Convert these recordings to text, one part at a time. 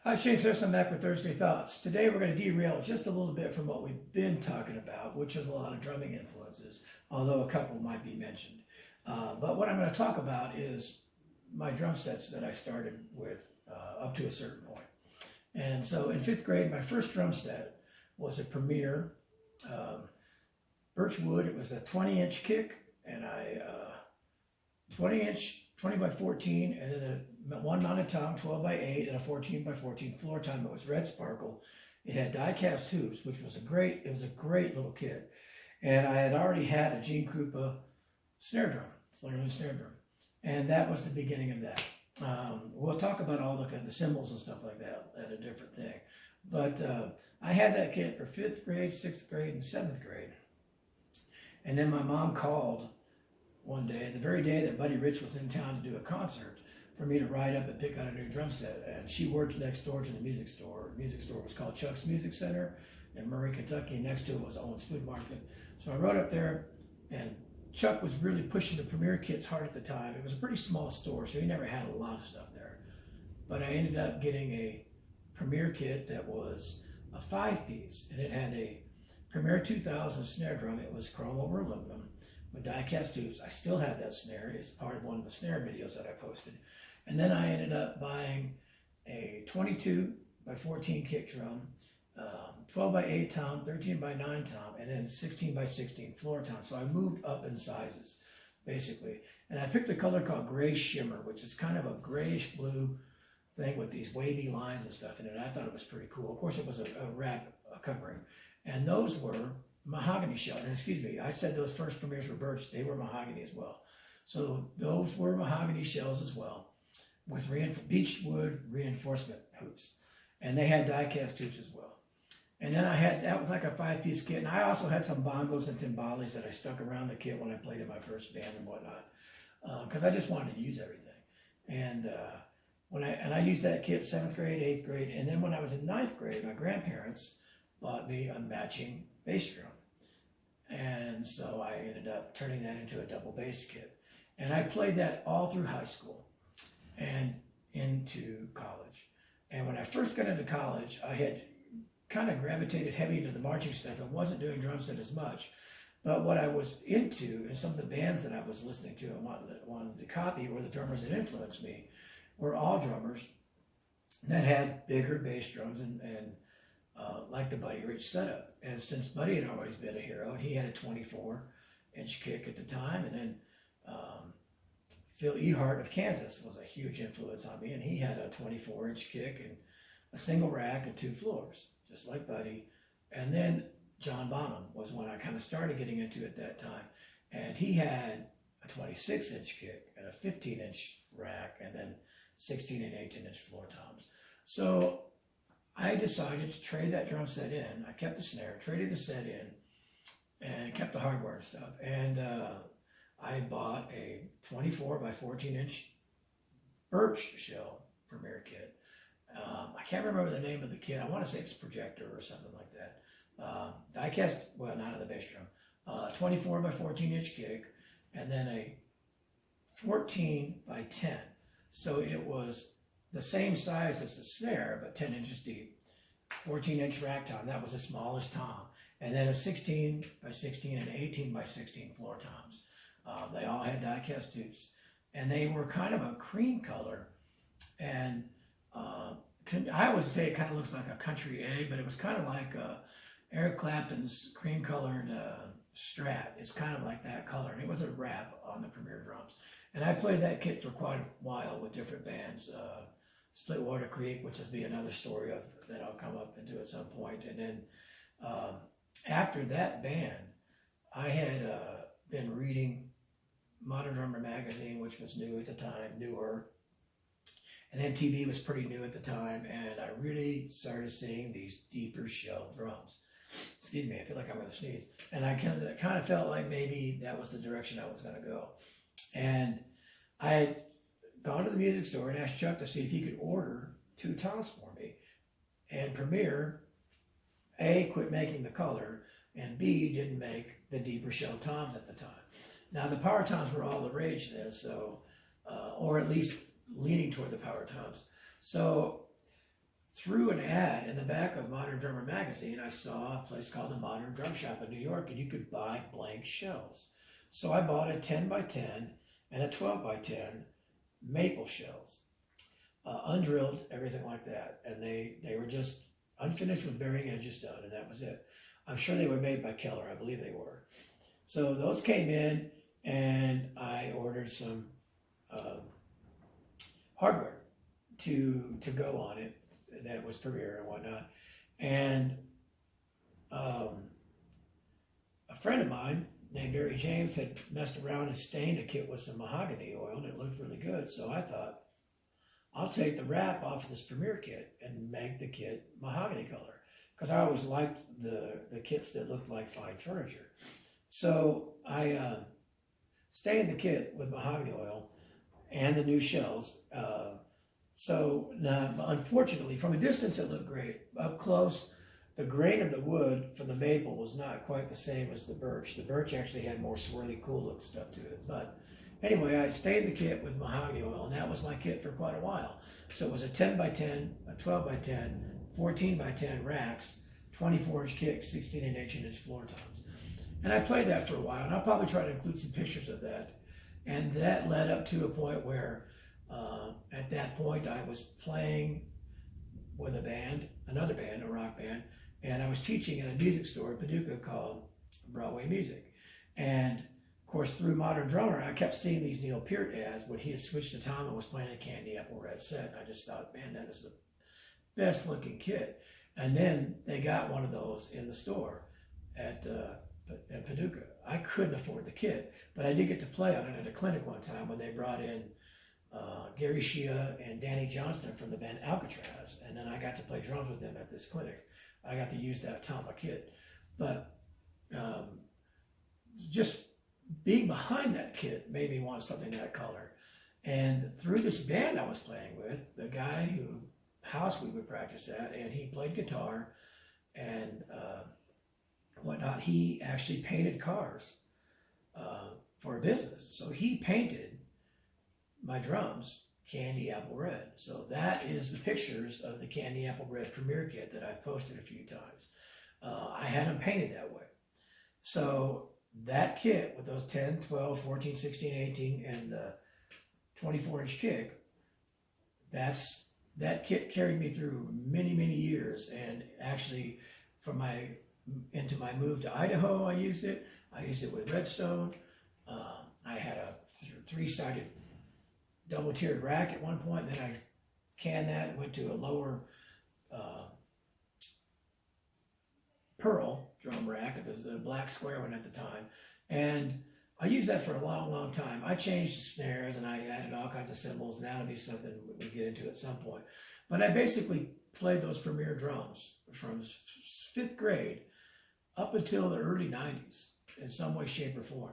Hi, JamesAnimalHarrison, back with Thursday Thoughts. Today we're going to derail just a little bit from what we've been talking about, which is a lot of drumming influences, although a couple might be mentioned. But what I'm going to talk about is my drum sets that I started with up to a certain point. And so in 5th grade, my first drum set was a Premier birch wood. It was a 20-inch kick, and 20 by 14, and then one mounted tom, 12 by 8, and a 14 by 14 floor tom. It was red sparkle. It had die-cast hoops, which was a great little kit. And I had already had a Gene Krupa snare drum, Slingerland snare drum. And that was the beginning of that. We'll talk about all the cymbals and stuff like that at a different thing. But I had that kit for 5th grade, 6th grade, and 7th grade. And then my mom called one day, the very day that Buddy Rich was in town to do a concert, for me to ride up and pick out a new drum set. And she worked next door to the music store. The music store was called Chuck's Music Center in Murray, Kentucky. Next to it was Owens Food Market. So I rode up there, and Chuck was really pushing the Premier kits hard at the time. It was a pretty small store, so he never had a lot of stuff there. But I ended up getting a Premier kit that was a 5-piece, and it had a Premier 2000 snare drum. It was chrome over aluminum with die-cast tubes. I still have that snare. It's part of one of the snare videos that I posted. And then I ended up buying a 22 by 14 kick drum, 12 by 8 tom, 13 by 9 tom, and then 16 by 16 floor tom. So I moved up in sizes, basically. And I picked a color called Gray Shimmer, which is kind of a grayish blue thing with these wavy lines and stuff in it. I thought it was pretty cool. Of course, it was a wrap covering. And those were mahogany shell. And excuse me, I said those first Premiers were birch. They were mahogany as well. So those were mahogany shells as well, with beechwood reinforcement hoops. And they had die-cast hoops as well. And then that was like a 5-piece kit. And I also had some bongos and timbales that I stuck around the kit when I played in my first band and whatnot, because I just wanted to use everything. And I used that kit 7th grade, 8th grade, and then when I was in 9th grade, my grandparents bought me a matching bass drum. And so I ended up turning that into a double bass kit. And I played that all through high school and into college. And when I first got into college, I had kind of gravitated heavy into the marching stuff and wasn't doing drum set as much. But what I was into, and some of the bands that I was listening to and wanted to copy, or the drummers that influenced me, were all drummers that had bigger bass drums and like the Buddy Rich setup. And since Buddy had always been a hero, and he had a 24-inch kick at the time, and then Phil Ehart of Kansas was a huge influence on me, and he had a 24-inch kick and a single rack and 2 floors, just like Buddy. And then John Bonham was when I kind of started getting into it that time, and he had a 26-inch kick and a 15-inch rack, and then 16 and 18-inch floor toms. So I decided to trade that drum set in. I kept the snare, traded the set in, and kept the hardware and stuff. And I bought a 24 by 14-inch birch shell Premier kit. I can't remember the name of the kit. I want to say it's Projector or something like that. Die-cast, well, not of the bass drum. 24 by 14-inch kick, and then a 14 by 10. So it was the same size as the snare, but 10 inches deep. 14-inch rack tom, that was the smallest tom. And then a 16 by 16 and 18 by 16 floor toms. They all had die-cast tubes. And they were kind of a cream color. And I always say it kind of looks like a country egg, but it was kind of like Eric Clapton's cream-colored Strat. It's kind of like that color. And it was a wrap on the Premier drums. And I played that kit for quite a while with different bands. Splitwater Creek, which will be another story that I'll come up into at some point. And then after that band, I had been reading Modern Drummer magazine, which was new at the time, newer. And MTV was pretty new at the time, and I really started seeing these deeper shell drums. Excuse me, I feel like I'm going to sneeze. And I kind of felt like maybe that was the direction I was going to go. And I had gone to the music store and asked Chuck to see if he could order 2 toms for me. And Premier, A, quit making the color, and B, didn't make the deeper shell toms at the time. Now, the power toms were all the rage then, so, or at least leaning toward the power toms. So through an ad in the back of Modern Drummer magazine, I saw a place called the Modern Drum Shop in New York, and you could buy blank shells. So I bought a 10 by 10 and a 12 by 10 maple shells, undrilled, everything like that. And they were just unfinished with bearing edges done, and that was it. I'm sure they were made by Keller. I believe they were. So those came in, and I ordered some hardware to go on it that was Premier and whatnot. And a friend of mine named Barry James had messed around and stained a kit with some mahogany oil, and it looked really good. So I thought, I'll take the wrap off of this Premier kit and make the kit mahogany color, because I always liked the kits that looked like fine furniture. So I stained the kit with mahogany oil and the new shells. So now, unfortunately, from a distance it looked great. Up close, the grain of the wood from the maple was not quite the same as the birch. The birch actually had more swirly, cool look stuff to it. But anyway, I stained the kit with mahogany oil, and that was my kit for quite a while. So it was a 10 by 10, a 12 by 10, 14 by 10 racks, 24-inch kick, 16 and 18-inch floor toms. And I played that for a while, and I'll probably try to include some pictures of that. And that led up to a point where, at that point, I was playing with a band, another band, a rock band, and I was teaching in a music store in Paducah called Broadway Music. And of course, through Modern Drummer, I kept seeing these Neil Peart ads when he had switched to Tom and was playing a Candy Apple Red set. And I just thought, man, that is the best looking kit. And then they got one of those in the store at Paducah. I couldn't afford the kit, but I did get to play on it at a clinic one time when they brought in Gary Shea and Danny Johnston from the band Alcatraz, and then I got to play drums with them at this clinic. I got to use that Tama kit, but just being behind that kit made me want something that color. And through this band I was playing with, the guy who house we would practice at, and he played guitar and whatnot, he actually painted cars for a business. So he painted my drums Candy Apple Red. So that is the pictures of the Candy Apple Red Premier kit that I've posted a few times. I had them painted that way. So that kit with those 10, 12, 14, 16, 18, and the 24-inch kick, that kit carried me through many, many years. And actually, into my move to Idaho, I used it. I used it with Redstone. I had a three-sided double-tiered rack at one point. Then I canned that and went to a lower pearl drum rack. It was the black square one at the time. And I used that for a long, long time. I changed the snares and I added all kinds of cymbals, and that'll be something we'll get into at some point. But I basically played those Premier drums from 5th grade up until the early 90s in some way, shape, or form.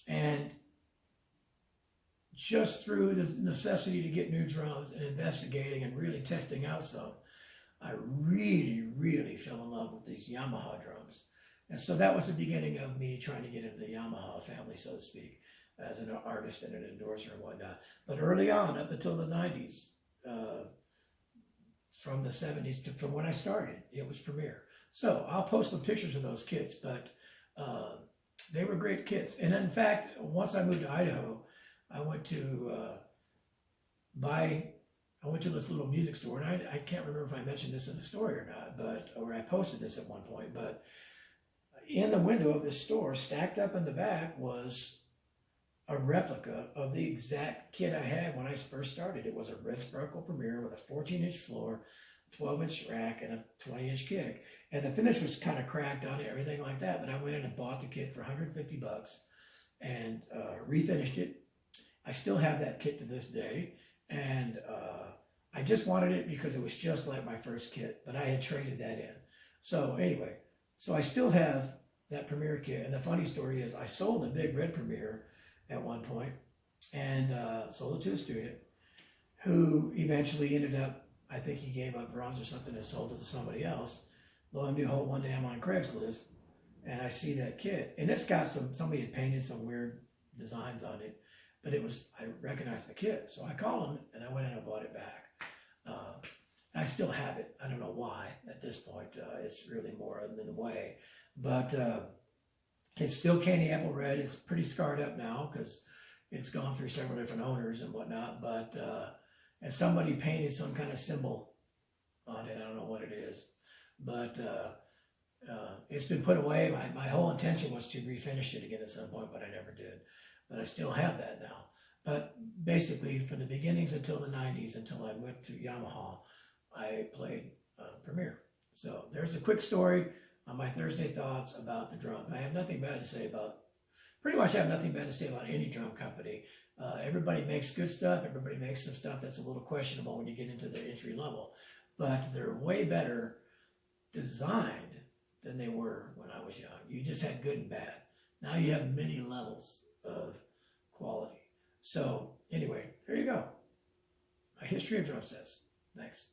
And just through the necessity to get new drums and investigating and really testing out some, I really, really fell in love with these Yamaha drums. And so that was the beginning of me trying to get into the Yamaha family, so to speak, as an artist and an endorser and whatnot. But early on, up until the 90s, from the 70s to from when I started, it was Premier. So I'll post some pictures of those kits, but they were great kits. And in fact, once I moved to Idaho, I went to this little music store, and I can't remember if I mentioned this in the story or not, or I posted this at one point, but in the window of this store, stacked up in the back, was a replica of the exact kit I had when I first started. It was a red sparkle Premier with a 14-inch floor, 12-inch rack, and a 20-inch kick. And the finish was kind of cracked on it, everything like that, but I went in and bought the kit for $150 and refinished it. I still have that kit to this day, and I just wanted it because it was just like my first kit, but I had traded that in. So anyway, so I still have that Premier kit, and the funny story is I sold the big red Premier at one point, and sold it to a student who eventually ended up, I think he gave up drums or something and sold it to somebody else. Lo and behold, one day I'm on Craigslist, and I see that kit, and it's got somebody had painted some weird designs on it, but I recognized the kit. So I called him and I went in and bought it back. I still have it. I don't know why at this point. It's really more in the way. But it's still candy apple red. It's pretty scarred up now because it's gone through several different owners and whatnot. But and somebody painted some kind of symbol on it. I don't know what it is. But it's been put away. My whole intention was to refinish it again at some point, but I never did. But I still have that now. But basically, from the beginnings until the 90s, until I went to Yamaha, I played Premier. So there's a quick story on my Thursday thoughts about the drum. I have nothing bad to say about, pretty much have nothing bad to say about any drum company. Everybody makes good stuff. Everybody makes some stuff that's a little questionable when you get into the entry level. But they're way better designed than they were when I was young. You just had good and bad. Now you have many levels of quality. So anyway, there you go. My history of drum sets. Thanks.